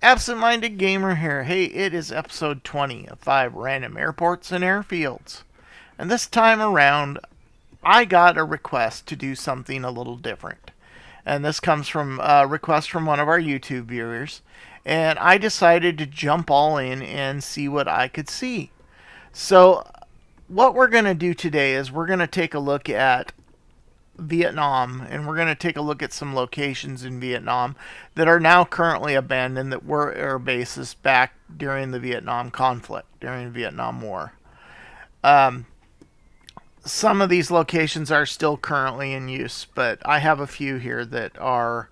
Absent-minded gamer here. Hey, it is episode 20 of 5 random airports and airfields. And this time around, I got a request to do something a little different. And this comes from a request from one of our YouTube viewers. And I decided to jump all in and see what I could see. So, what we're going to do today is we're going to take a look at Vietnam, and we're going to take a look at some locations in Vietnam that are now currently abandoned that were air bases back during the Vietnam conflict, during the Vietnam War. Some of these locations are still currently in use, but I have a few here that are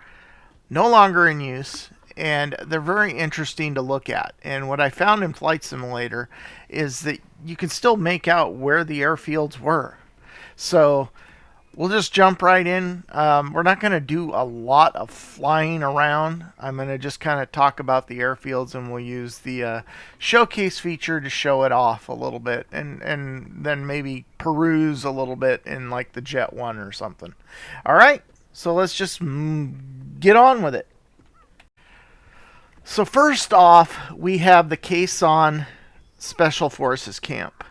no longer in use, and they're very interesting to look at. And what I found in Flight Simulator is that you can still make out where the airfields were. So we'll just jump right in. We're not going to do a lot of flying around. I'm going to just kind of talk about the airfields, and we'll use the showcase feature to show it off a little bit, and then maybe peruse a little bit in like the Jet 1 or something. All right, so let's just get on with it. So first off, we have the Sanh Special Forces Camp.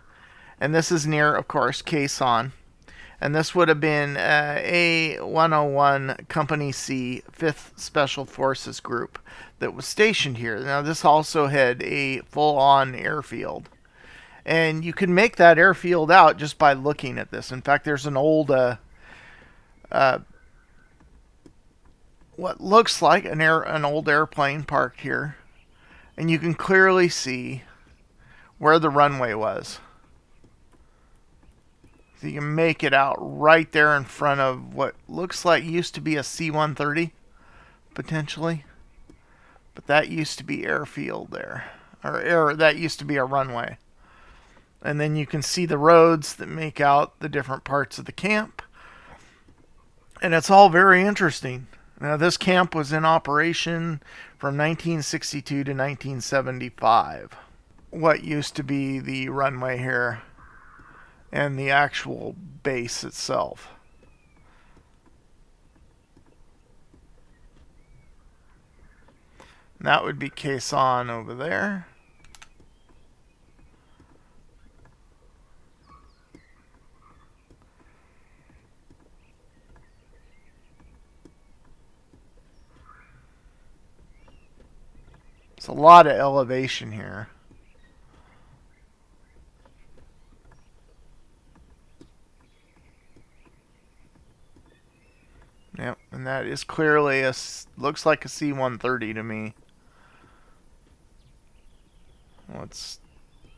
And this is near, of course, Sanh. And this would have been A101 Company C 5th Special Forces Group that was stationed here. Now, this also had a full-on airfield. And you can make that airfield out just by looking at this. In fact, there's an old, what looks like an old airplane parked here. And you can clearly see where the runway was. So you can make it out right there in front of what looks like used to be a C-130, potentially. But that used to be airfield there. That used to be a runway. And then you can see the roads that make out the different parts of the camp. And it's all very interesting. Now, this camp was in operation from 1962 to 1975. What used to be the runway here and the actual base itself. And that would be Sanh over there. It's a lot of elevation here. Yep, and that is clearly looks like a C-130 to me. What's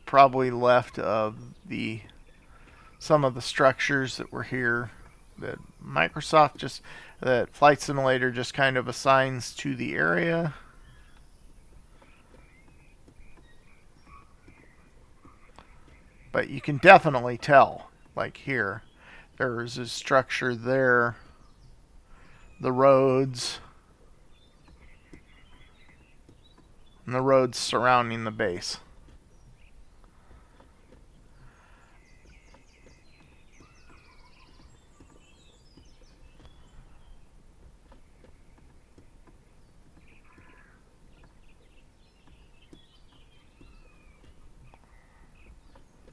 probably left of some of the structures that were here that that Flight Simulator just kind of assigns to the area. But you can definitely tell, like here, there's a structure there. The roads. And the roads surrounding the base.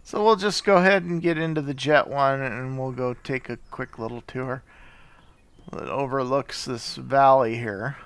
So we'll just go ahead and get into the Jet 1, and we'll go take a quick little tour. It overlooks this valley here.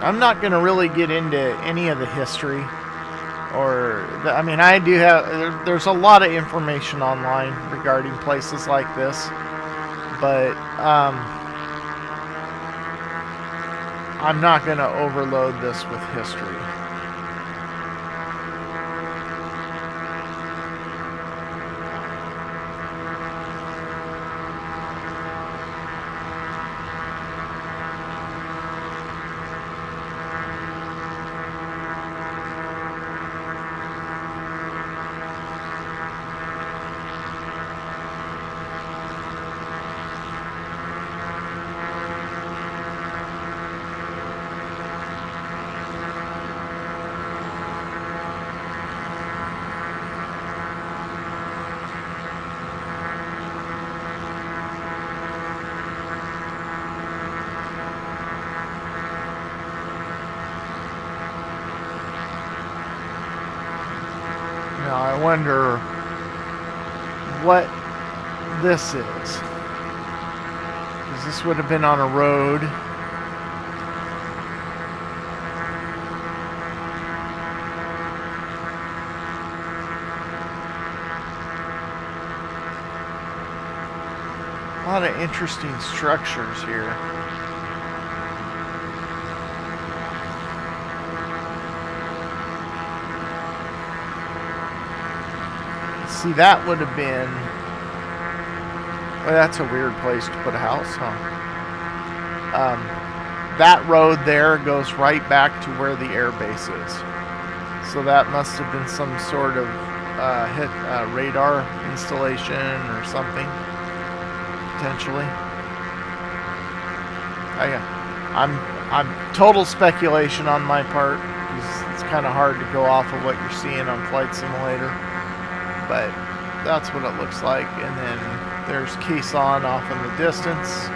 I'm not going to really get into any of the history, I mean, I do have, there's a lot of information online regarding places like this, but I'm not going to overload this with history. wonder what this is. Because this would have been on a road. A lot of interesting structures here. See, that would have been... Well, that's a weird place to put a house, huh? That road there goes right back to where the airbase is. So that must have been some sort of radar installation or something. Potentially. I'm total speculation on my part, because it's kind of hard to go off of what you're seeing on Flight Simulator. But that's what it looks like. And then there's Sanh off in the distance.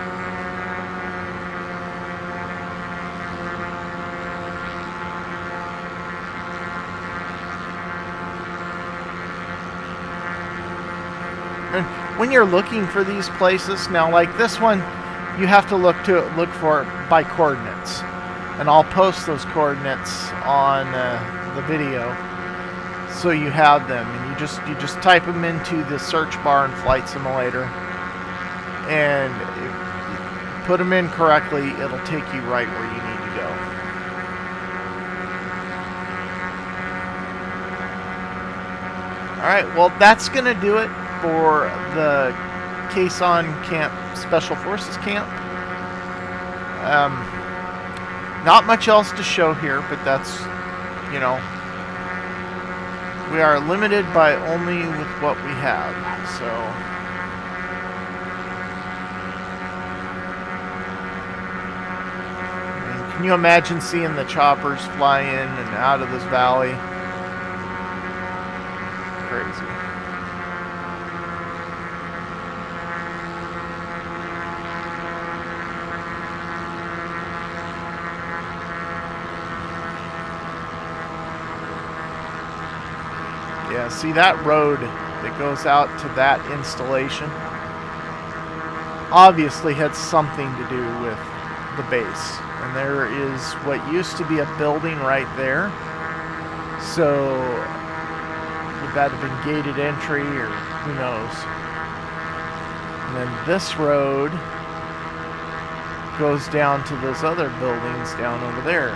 And when you're looking for these places, now like this one, you have to look for it by coordinates. And I'll post those coordinates on the video, so you have them, and you just type them into the search bar in Flight Simulator, and if you put them in correctly, it'll take you right where you need to go. Alright, well, that's going to do it for the Sanh Camp, Special Forces Camp. Not much else to show here, but that's, you know, we are limited by only with what we have, so... And can you imagine seeing the choppers fly in and out of this valley? Crazy. Yeah, see that road that goes out to that installation obviously had something to do with the base. And there is what used to be a building right there. So would that have been gated entry, or who knows? And then this road goes down to those other buildings down over there.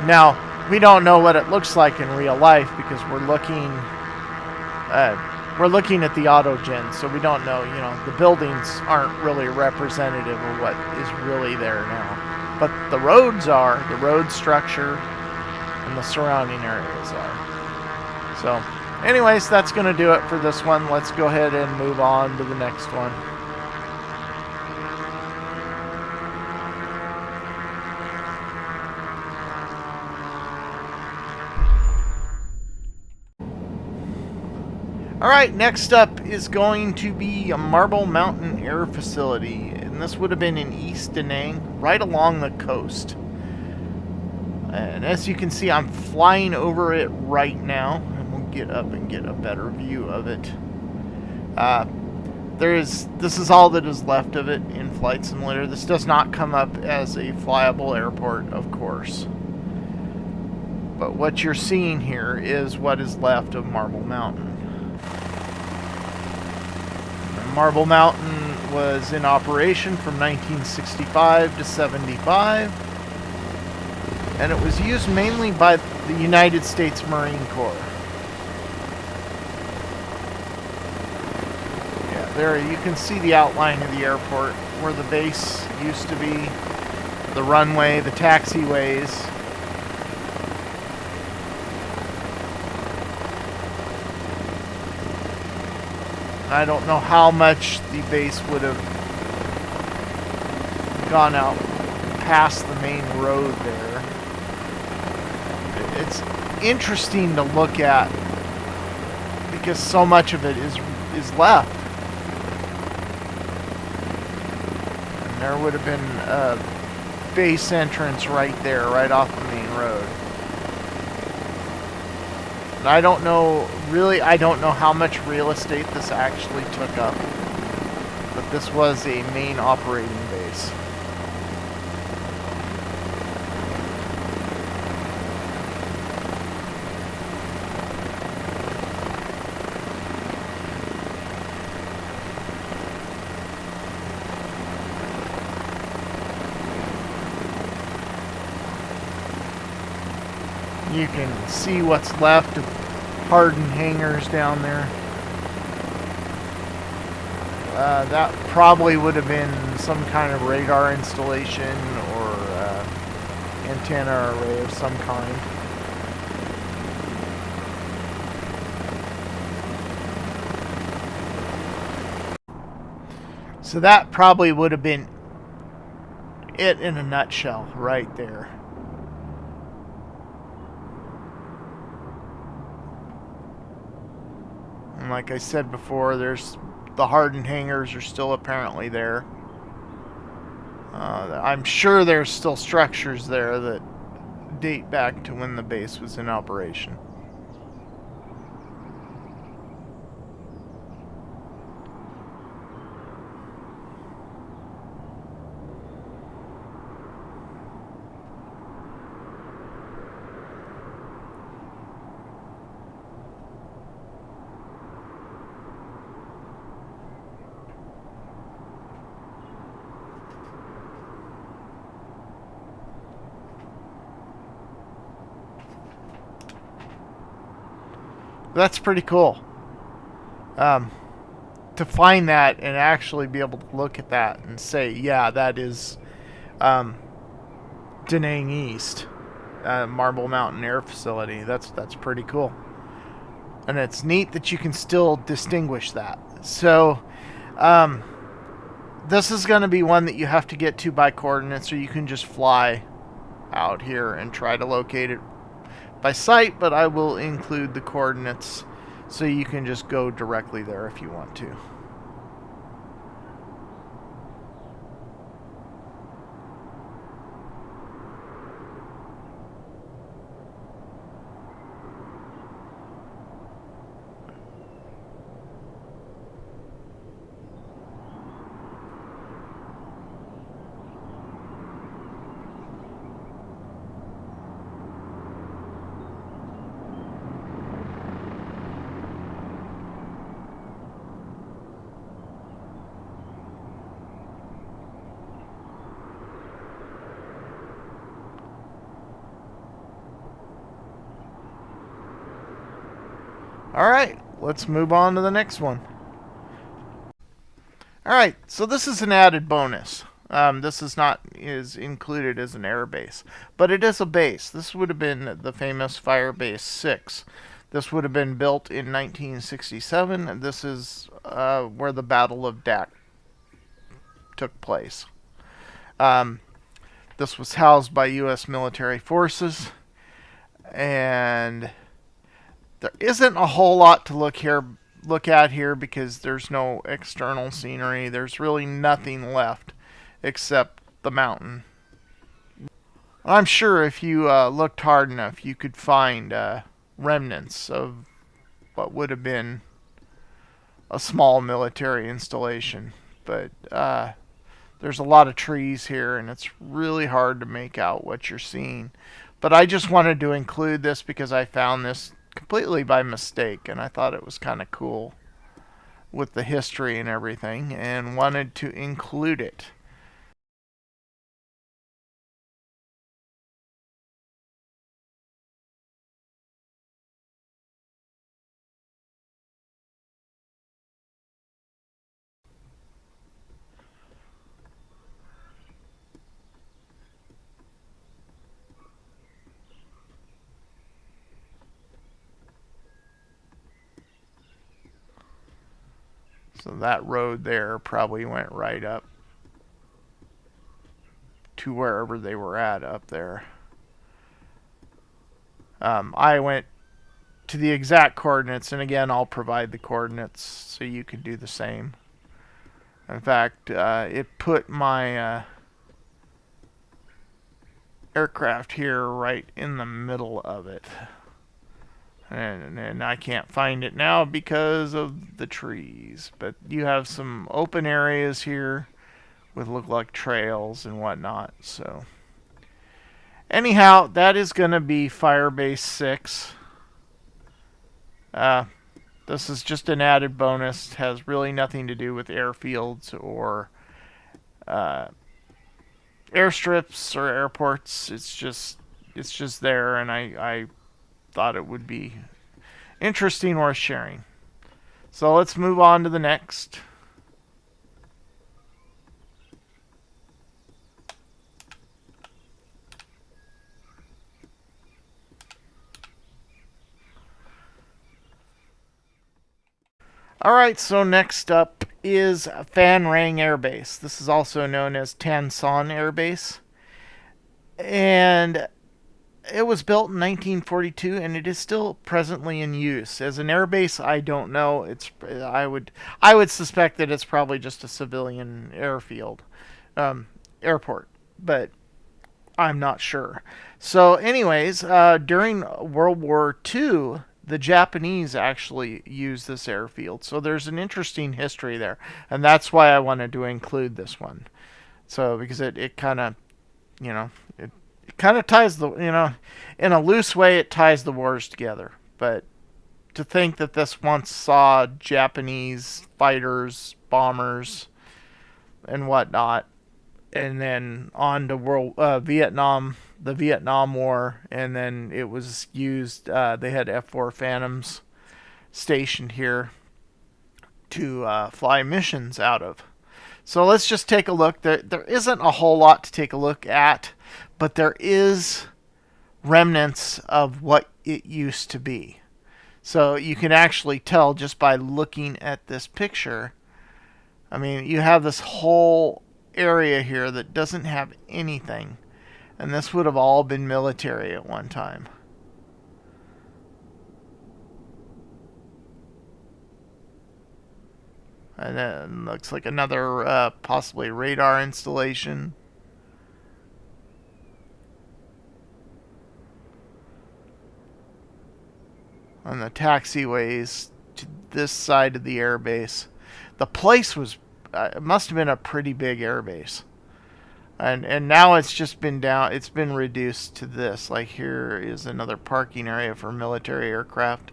Now, we don't know what it looks like in real life because we're looking at the autogen, so we don't know. You know, the buildings aren't really representative of what is really there now. But the roads are, the road structure and the surrounding areas are. So, anyways, that's going to do it for this one. Let's go ahead and move on to the next one. Alright, next up is going to be a Marble Mountain Air Facility, and this would have been in East Da Nang, right along the coast. And as you can see, I'm flying over it right now, and we'll get up and get a better view of it. This is all that is left of it in Flight Simulator. This does not come up as a flyable airport, of course. But what you're seeing here is what is left of Marble Mountain. Marble Mountain was in operation from 1965 to 75, and it was used mainly by the United States Marine Corps. Yeah, there you can see the outline of the airport, where the base used to be, the runway, the taxiways. I don't know how much the base would have gone out past the main road there. It's interesting to look at because so much of it is left. And there would have been a base entrance right there, right off the main road. I don't know, really, I don't know how much real estate this actually took up. But this was a main operating base. You can see what's left of hardened hangars down there. That probably would have been some kind of radar installation or antenna array of some kind. So that probably would have been it in a nutshell right there. And like I said before, there's the hardened hangars are still apparently there. I'm sure there's still structures there that date back to when the base was in operation. That's pretty cool. To find that and actually be able to look at that and say, yeah, that is Da Nang East, Marble Mountain Air Facility. That's pretty cool. And it's neat that you can still distinguish that. So, this is going to be one that you have to get to by coordinates, or you can just fly out here and try to locate it by sight, but I will include the coordinates so you can just go directly there if you want to. Alright, let's move on to the next one. Alright, so this is an added bonus. This is included as an air base, but it is a base. This would have been the famous Firebase 6. This would have been built in 1967, and this is where the Battle of Dak took place. This was housed by U.S. military forces, and there isn't a whole lot to look at here because there's no external scenery. There's really nothing left except the mountain. I'm sure if you looked hard enough, you could find remnants of what would have been a small military installation. But there's a lot of trees here, and it's really hard to make out what you're seeing. But I just wanted to include this because I found this completely by mistake, and I thought it was kind of cool with the history and everything, and wanted to include it. So that road there probably went right up to wherever they were at up there. I went to the exact coordinates, and again, I'll provide the coordinates so you can do the same. In fact, it put my aircraft here right in the middle of it. And I can't find it now because of the trees. But you have some open areas here with look like trails and whatnot. So anyhow, that is going to be Firebase 6. This is just an added bonus. It has really nothing to do with airfields or airstrips or airports. It's just there, and I thought it would be interesting, worth sharing. So let's move on to the next. Alright, so next up is Phan Rang Air Base. This is also known as Tan Son Air Base. And it was built in 1942, and it is still presently in use. As an airbase, I don't know. I would suspect that it's probably just a civilian airfield, airport, but I'm not sure. So, anyways, during World War II, the Japanese actually used this airfield. So there's an interesting history there, and that's why I wanted to include this one. So because it kind of, it kind of ties the, in a loose way, it ties the wars together. But to think that this once saw Japanese fighters, bombers, and whatnot, and then on to Vietnam, the Vietnam War, and then it was used. They had F-4 Phantoms stationed here to fly missions out of. So let's just take a look. There isn't a whole lot to take a look at, but there is remnants of what it used to be. So you can actually tell just by looking at this picture. I mean, you have this whole area here that doesn't have anything, and this would have all been military at one time. And then looks like another possibly radar installation. On the taxiways to this side of the airbase. The place was, it must have been a pretty big airbase. And now it's just been down, it's been reduced to this. Like here is another parking area for military aircraft.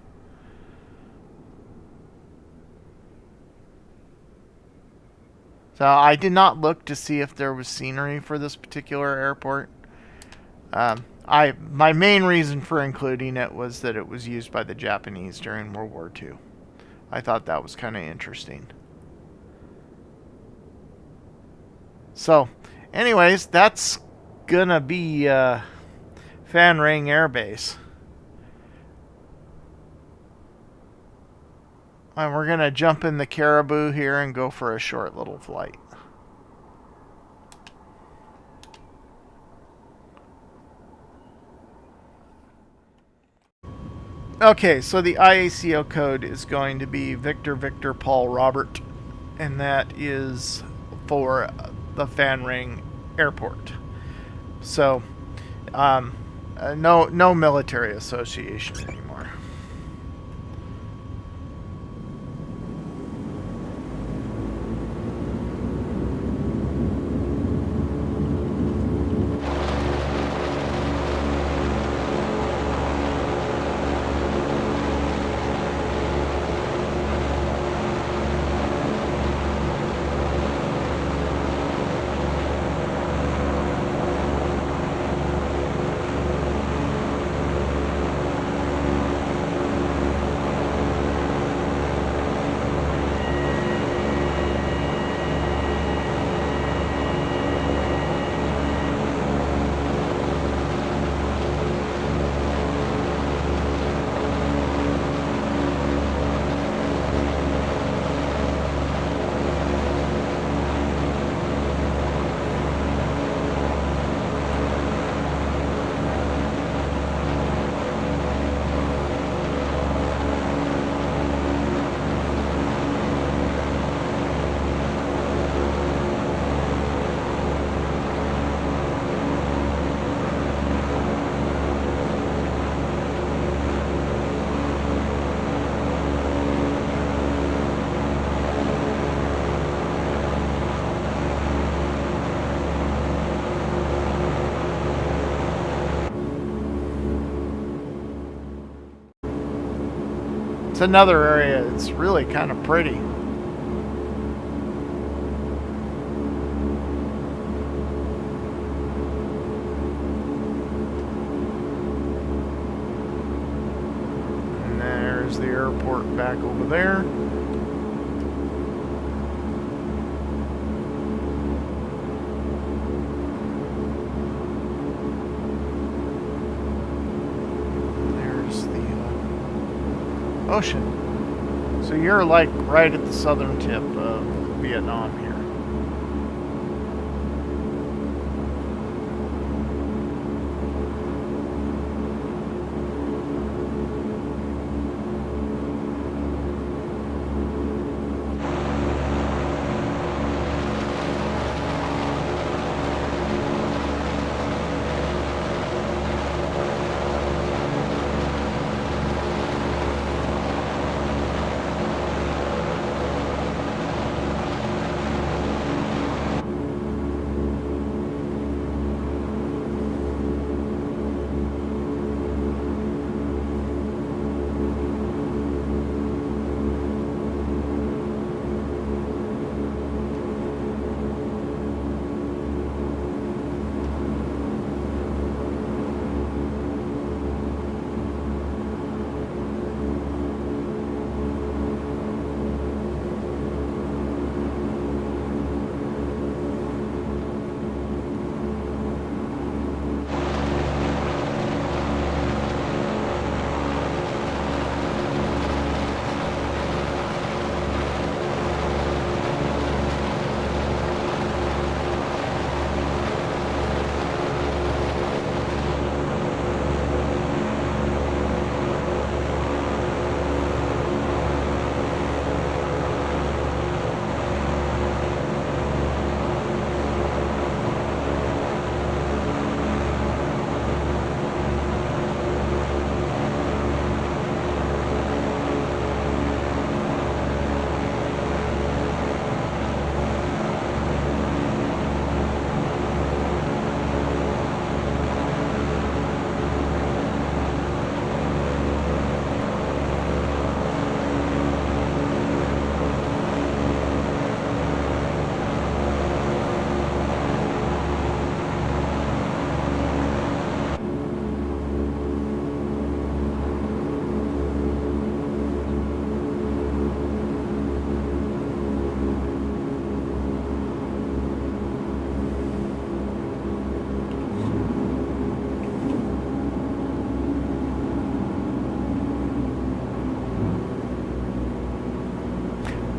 So I did not look to see if there was scenery for this particular airport. My main reason for including it was that it was used by the Japanese during World War II. I thought that was kind of interesting. So, anyways, that's gonna be Phan Rang Air Base. And we're gonna jump in the Caribou here and go for a short little flight. Okay, so the IACO code is going to be Victor Victor Paul Robert, and that is for the Phan Rang Airport. So, no military association anymore. It's another area that's really kind of pretty. And there's the airport back over there. Ocean. So you're like right at the southern tip of Vietnam here.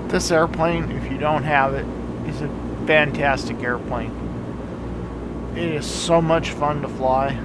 This airplane, if you don't have it, is a fantastic airplane. It is so much fun to fly.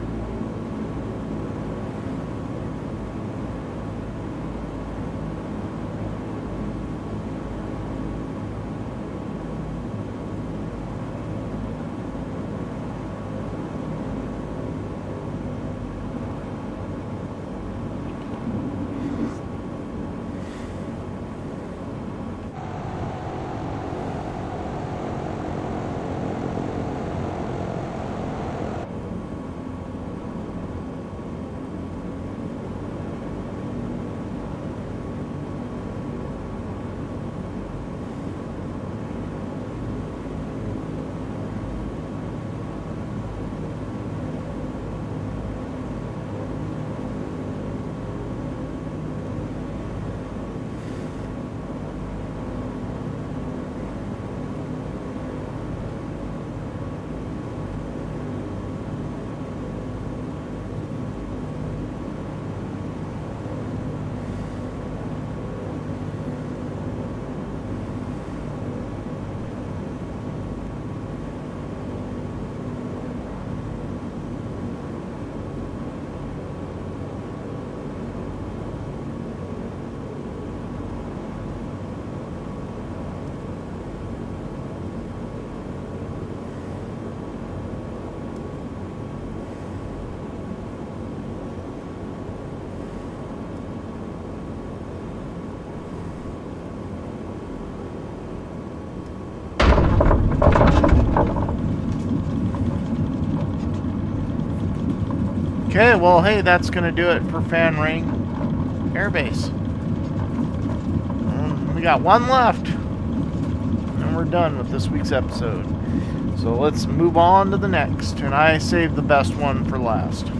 Okay, well, hey, that's going to do it for Phan Ring Airbase. We got one left, and we're done with this week's episode. So let's move on to the next, and I saved the best one for last.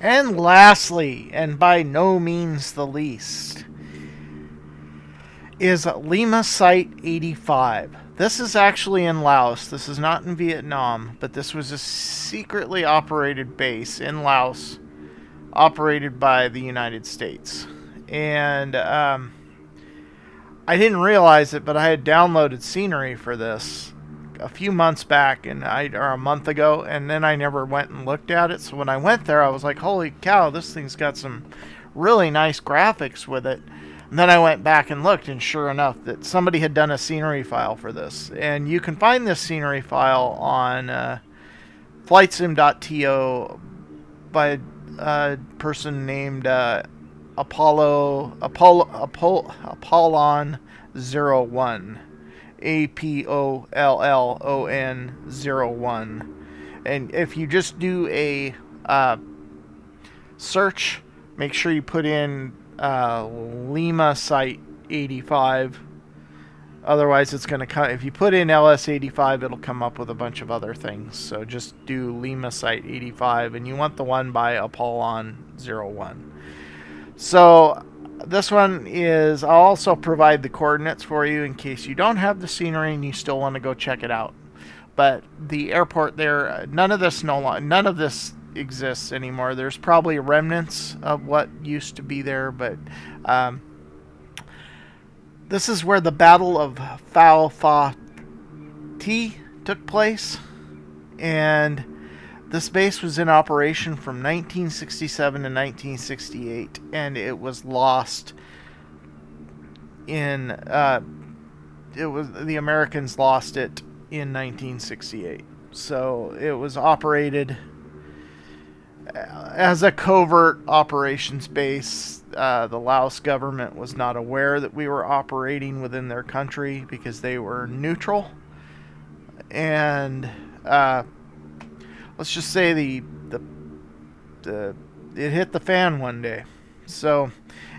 And lastly, and by no means the least, is Lima Site 85. This is actually in Laos. This is not in Vietnam, but this was a secretly operated base in Laos, operated by the United States. And I didn't realize it, but I had downloaded scenery for this a few months back, or a month ago, and then I never went and looked at it. So when I went there, I was like, holy cow, this thing's got some really nice graphics with it. And then I went back and looked, and sure enough, that somebody had done a scenery file for this. And you can find this scenery file on flightsim.to by a person named Apollon01. APOLLON 01. And if you just do a search, make sure you put in Lima Site 85. Otherwise, it's going to come. If you put in LS85, it'll come up with a bunch of other things. So just do Lima Site 85, and you want the one by Apollon 01. So this one is, I'll also provide the coordinates for you in case you don't have the scenery and you still want to go check it out. But the airport there, none of this exists anymore. There's probably remnants of what used to be there, but this is where the Battle of Phao Pha Thi took place, and this base was in operation from 1967 to 1968, and it was lost in the Americans lost it in 1968. So it was operated as a covert operations base. The Laos government was not aware that we were operating within their country because they were neutral, and let's just say it hit the fan one day. So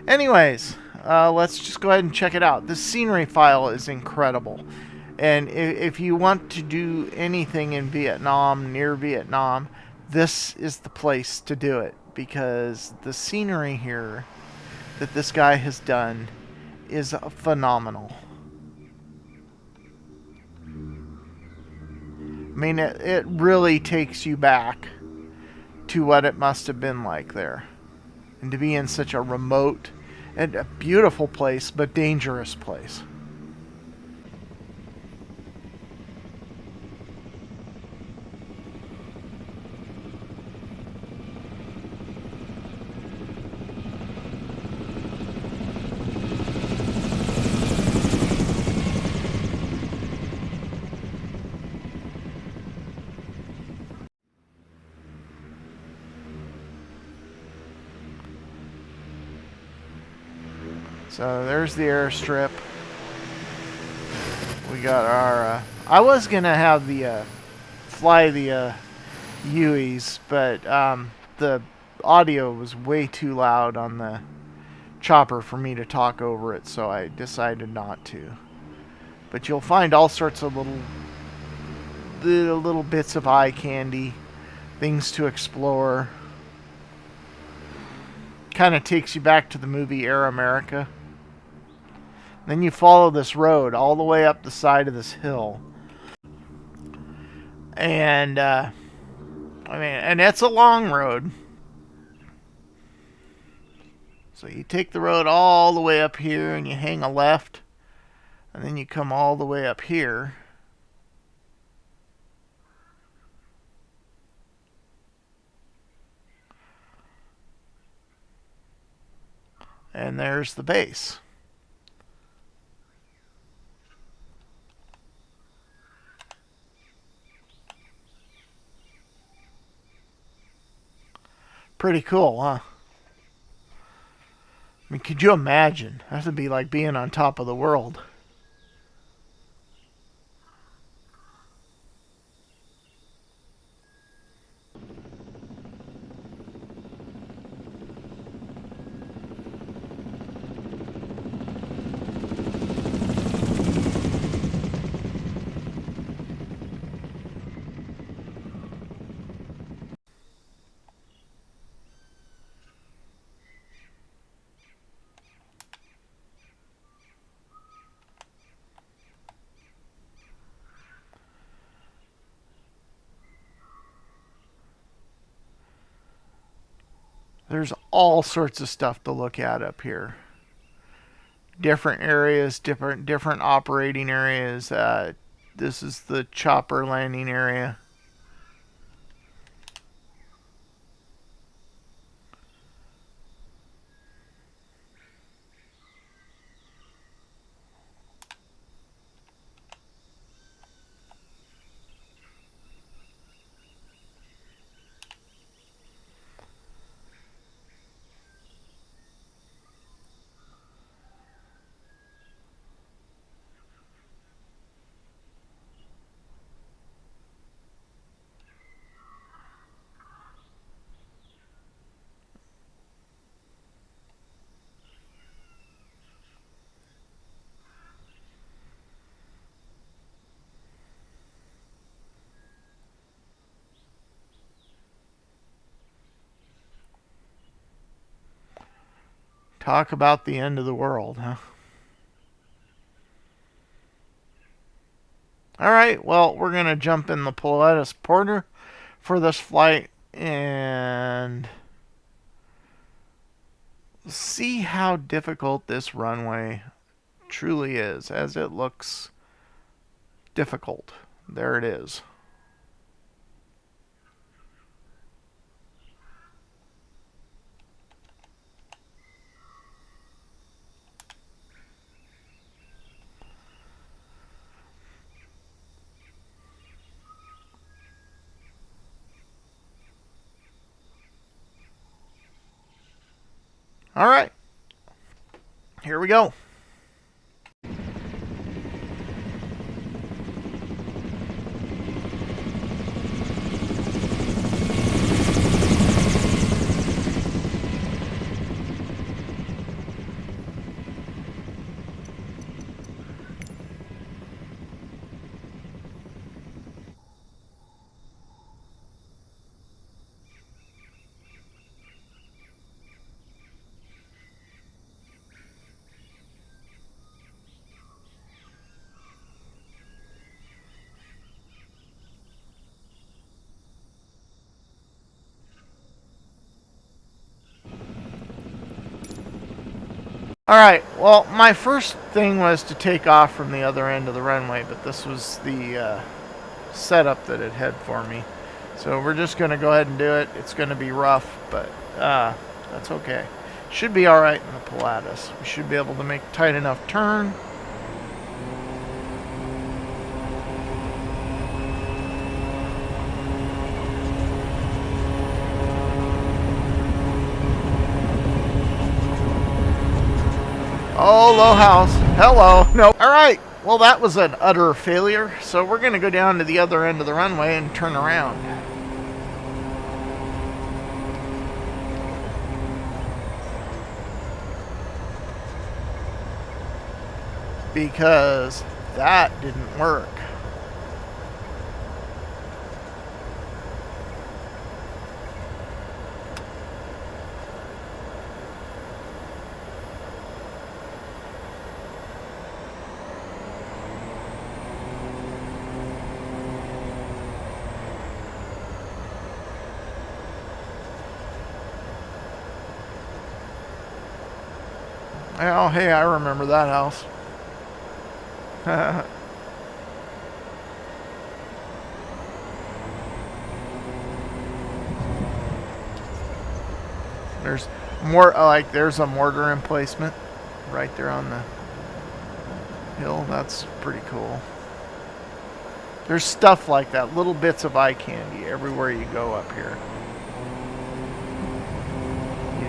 anyways, let's just go ahead and check it out. This scenery file is incredible, and if you want to do anything in Vietnam, near Vietnam, this is the place to do it, because the scenery here that this guy has done is phenomenal. I mean, it really takes you back to what it must have been like there. And to be in such a remote and a beautiful place, but dangerous place. So there's the airstrip. We got our. I was gonna have the fly the Hueys, but the audio was way too loud on the chopper for me to talk over it, so I decided not to. But you'll find all sorts of little bits of eye candy, things to explore. Kind of takes you back to the movie Air America. Then you follow this road all the way up the side of this hill. And, and it's a long road. So you take the road all the way up here and you hang a left. And then you come all the way up here. And there's the base. Pretty cool, huh? I mean, could you imagine? That would be like being on top of the world. There's all sorts of stuff to look at up here. Different areas, different operating areas. This is the chopper landing area. Talk about the end of the world, huh? Alright, well, we're going to jump in the Pilatus Porter for this flight and see how difficult this runway truly is, as it looks difficult. There it is. All right, here we go. Alright, well, my first thing was to take off from the other end of the runway, but this was the setup that it had for me. So we're just going to go ahead and do it. It's going to be rough, but that's okay. Should be alright in the Pilatus. We should be able to make a tight enough turn. Oh, low house. Hello. Nope. All right. Well, that was an utter failure. So we're going to go down to the other end of the runway and turn around. Because that didn't work. Oh, hey, I remember that house. There's more, like, there's a mortar emplacement right there on the hill. That's pretty cool. There's stuff like that, little bits of eye candy everywhere you go up here.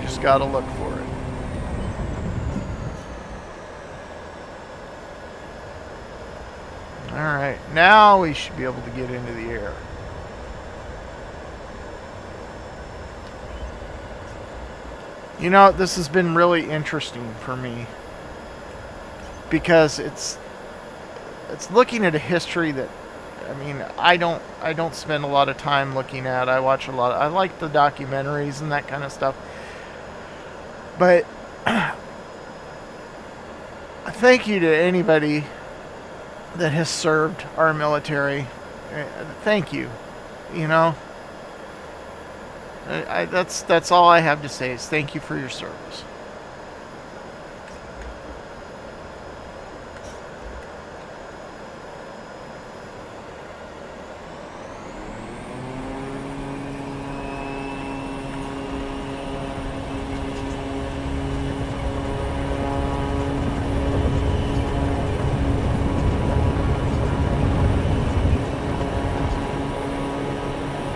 just gotta look for it. Alright, now we should be able to get into the air. You know, this has been really interesting for me because it's looking at a history that, I mean, I don't spend a lot of time looking at. I watch a lot. I like the documentaries and that kind of stuff. But thank you to anybody that has served our military. Thank you. You know, that's all I have to say is thank you for your service.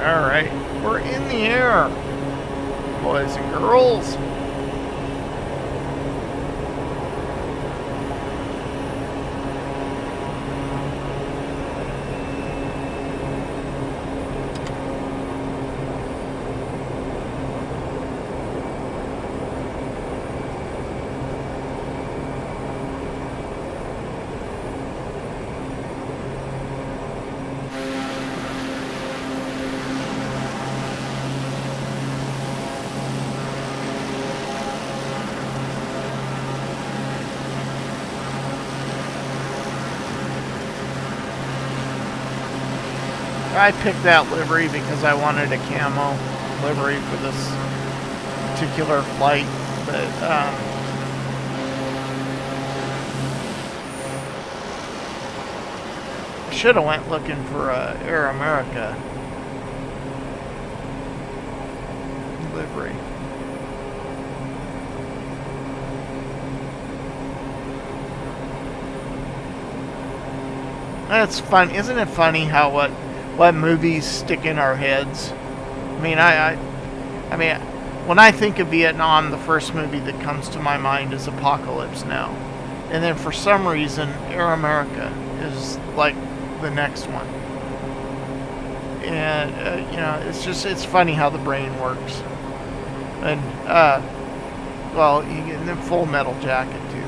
Alright, we're in the air, boys and girls. I picked that livery because I wanted a camo livery for this particular flight, but I should have went looking for a Air America livery. That's fun, isn't it funny how what movies stick in our heads? I mean, I mean, when I think of Vietnam, the first movie that comes to my mind is Apocalypse Now, and then for some reason, Air America is like the next one. And you know, it's funny how the brain works. And well, you get the Full Metal Jacket too.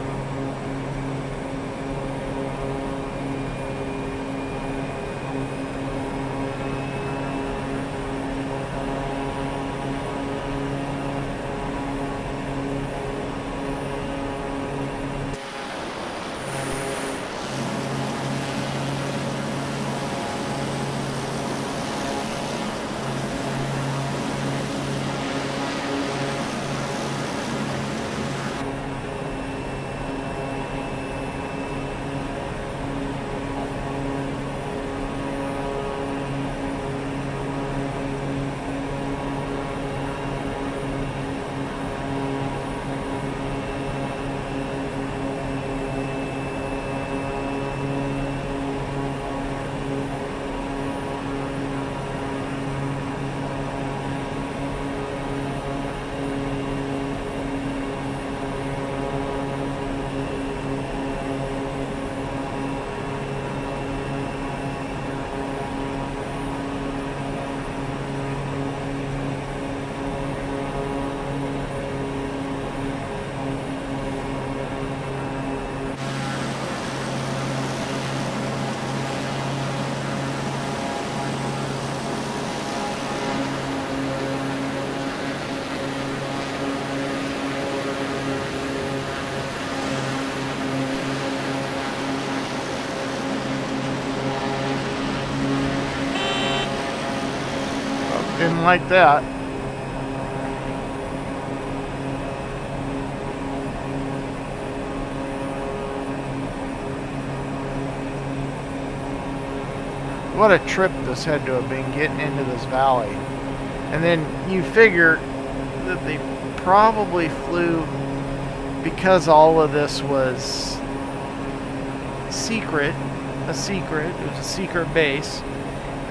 Didn't like that. What a trip this had to have been getting into this valley. And then you figure that they probably flew, because all of this was secret, it was a secret base,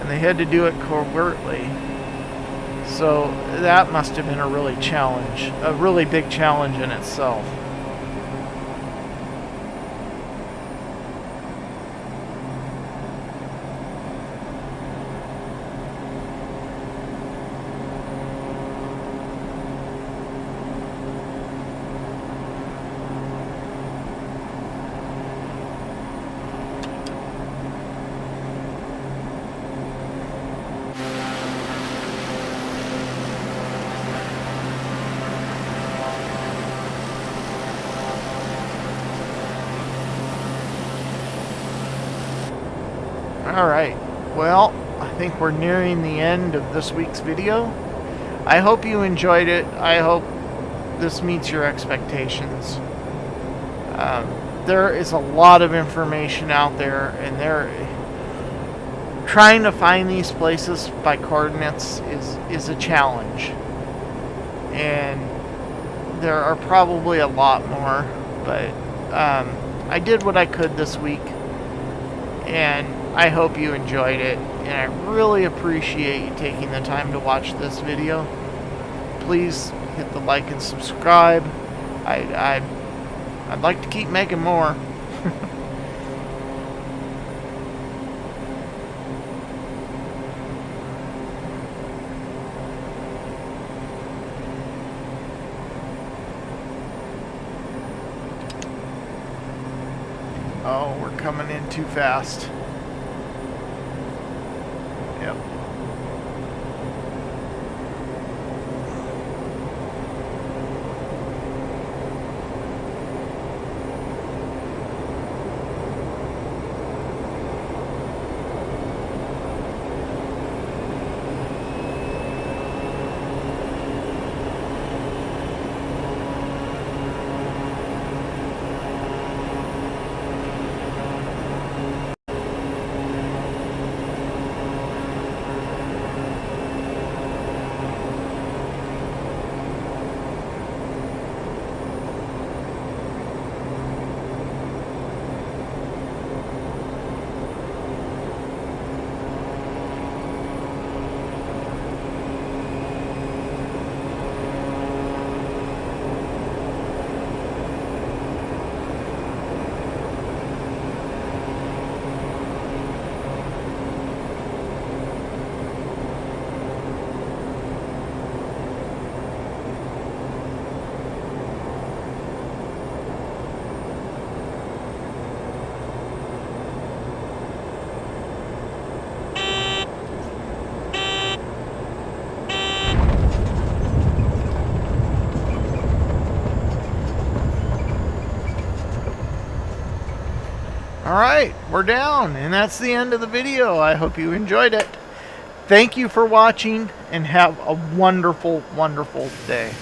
and they had to do it covertly. So that must have been a really big challenge in itself. Alright, well, I think we're nearing the end of this week's video. I hope you enjoyed it. I hope this meets your expectations. There is a lot of information out there, and trying to find these places by coordinates is a challenge. And there are probably a lot more, but I did what I could this week, and I hope you enjoyed it, and I really appreciate you taking the time to watch this video. Please hit the like and subscribe. I'd like to keep making more. Oh, we're coming in too fast. Yep. Alright, we're down, and that's the end of the video. I hope you enjoyed it. Thank you for watching, and have a wonderful, wonderful day.